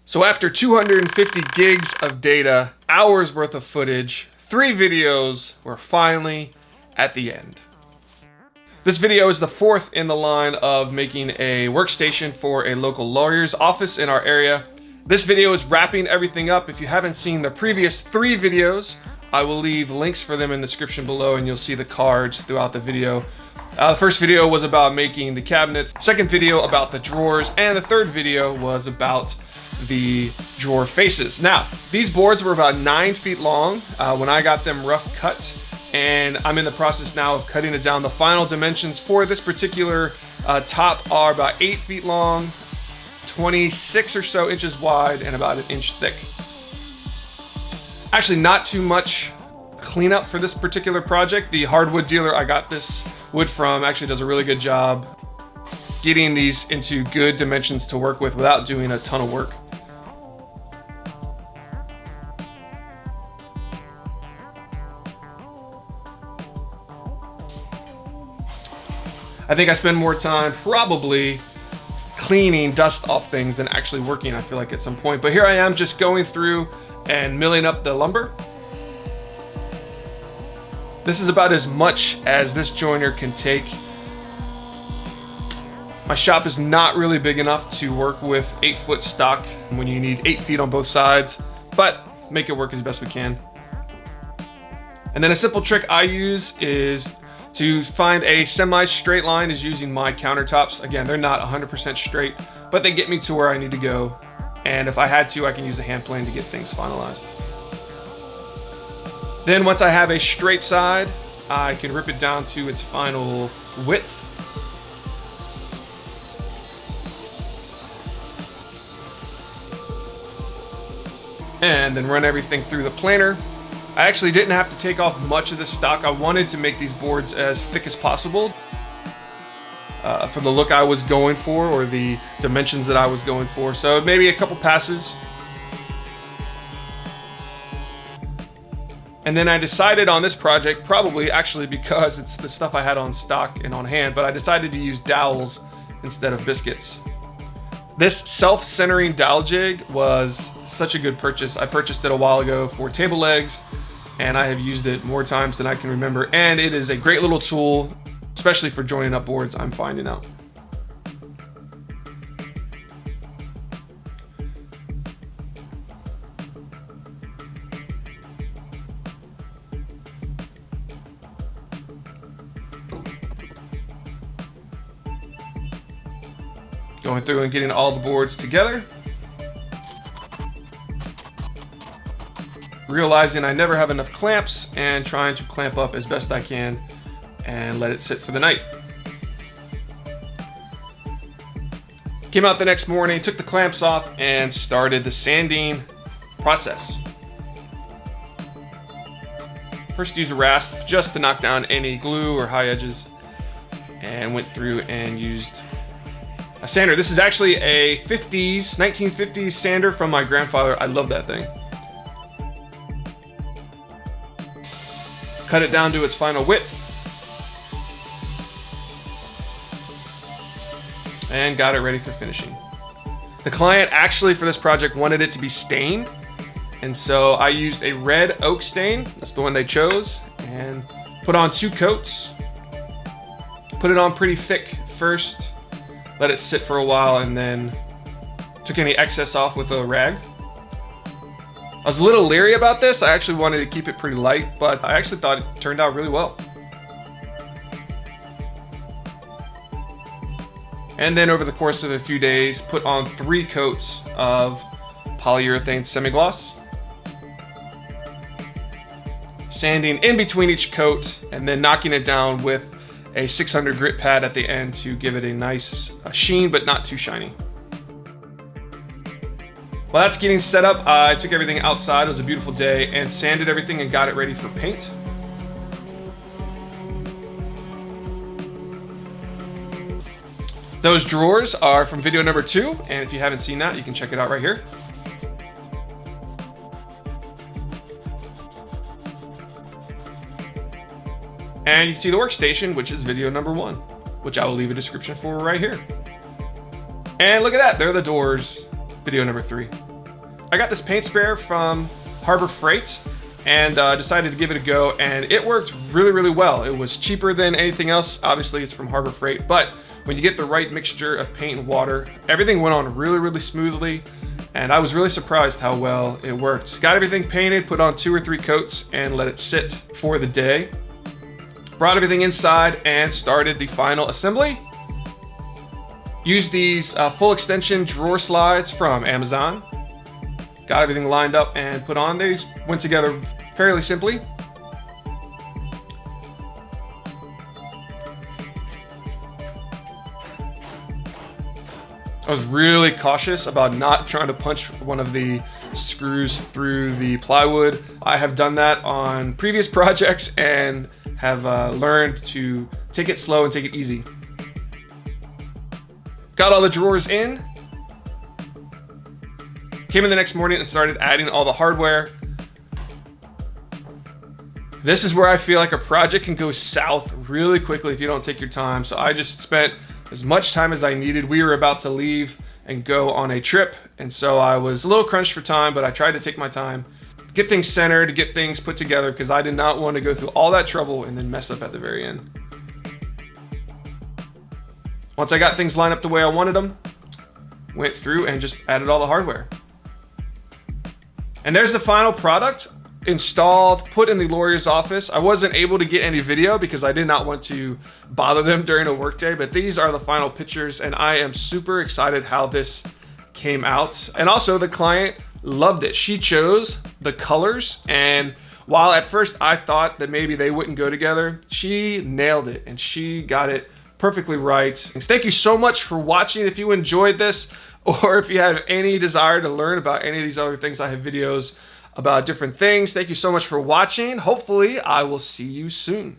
So after 250 gigs of data, hours worth of footage, 3 videos, we're finally at the end. This video is the 4th in the line of making a workstation for a local lawyer's office in our area. This video is wrapping everything up. If you haven't seen the previous 3 videos, I will leave links for them in the description below and you'll see the cards throughout the video. The first video was about making the cabinets, second video about the drawers, and the third video was about the drawer faces. Now, these boards were about 9 feet long when I got them rough cut, and I'm in the process now of cutting it down. The final dimensions for this particular top are about 8 feet long, 26 or so inches wide, and about 1 inch thick. Actually, not too much cleanup for this particular project. The hardwood dealer I got this wood from actually does a really good job getting these into good dimensions to work with without doing a ton of work. I think I spend more time probably cleaning dust off things than actually working, I feel like, at some point. But here I am just going through and milling up the lumber. This is about as much as this joiner can take. My shop is not really big enough to work with 8-foot stock when you need 8 feet on both sides, but make it work as best we can. And then a simple trick I use is to find a semi-straight line is using my countertops. Again, they're not 100% straight, but they get me to where I need to go. And if I had to, I can use a hand plane to get things finalized. Then once I have a straight side, I can rip it down to its final width. And then run everything through the planer. I actually didn't have to take off much of the stock. I wanted to make these boards as thick as possible for the look I was going for, or the dimensions that I was going for. So maybe a couple passes. And then I decided on this project, probably actually because it's the stuff I had on stock and on hand, but I decided to use dowels instead of biscuits. This self-centering dowel jig was such a good purchase. I purchased it a while ago for table legs, and I have used it more times than I can remember. And it is a great little tool, especially for joining up boards, I'm finding out. Going through and getting all the boards together. Realizing I never have enough clamps and trying to clamp up as best I can and let it sit for the night. Came out the next morning, took the clamps off, and started the sanding process. First used a rasp just to knock down any glue or high edges, and went through and used a sander. This is actually a 1950s sander from my grandfather. I love that thing. Cut it down to its final width. And got it ready for finishing. The client actually for this project wanted it to be stained. And so I used a red oak stain. That's the one they chose. And put on 2 coats. Put it on pretty thick first. Let it sit for a while and then took any excess off with a rag. I was a little leery about this. I actually wanted to keep it pretty light, but I actually thought it turned out really well. And then over the course of a few days, put on 3 coats of polyurethane semi-gloss. Sanding in between each coat and then knocking it down with a 600 grit pad at the end to give it a nice sheen, but not too shiny. While that's getting set up, I took everything outside. It was a beautiful day, and sanded everything and got it ready for paint. Those drawers are from video number 2, and if you haven't seen that, you can check it out right here. And you can see the workstation, which is video number 1, which I will leave a description for right here. And look at that, there are the doors, video number 3. I got this paint sprayer from Harbor Freight and decided to give it a go, and it worked really, really well. It was cheaper than anything else. Obviously, it's from Harbor Freight, but when you get the right mixture of paint and water, everything went on really, really smoothly, and I was really surprised how well it worked. Got everything painted, put on 2 or 3 coats, and let it sit for the day. Brought everything inside and started the final assembly. Used these full extension drawer slides from Amazon. Got everything lined up and put on. They went together fairly simply. I was really cautious about not trying to punch one of the screws through the plywood. I have done that on previous projects and have learned to take it slow and take it easy. Got all the drawers in. Came in the next morning and started adding all the hardware. This is where I feel like a project can go south really quickly if you don't take your time. So I just spent as much time as I needed. We were about to leave and go on a trip, and so I was a little crunched for time, but I tried to take my time, get things centered, get things put together, because I did not want to go through all that trouble and then mess up at the very end. Once I got things lined up the way I wanted them, went through and just added all the hardware. And there's the final product, installed, put in the lawyer's office. I wasn't able to get any video because I did not want to bother them during a workday, but these are the final pictures, and I am super excited how this came out. And also the client loved it. She chose the colors, and while at first I thought that maybe they wouldn't go together, she nailed it and she got it perfectly right. Thank you so much for watching. If you enjoyed this, or if you have any desire to learn about any of these other things, I have videos about different things. Thank you so much for watching. Hopefully, I will see you soon.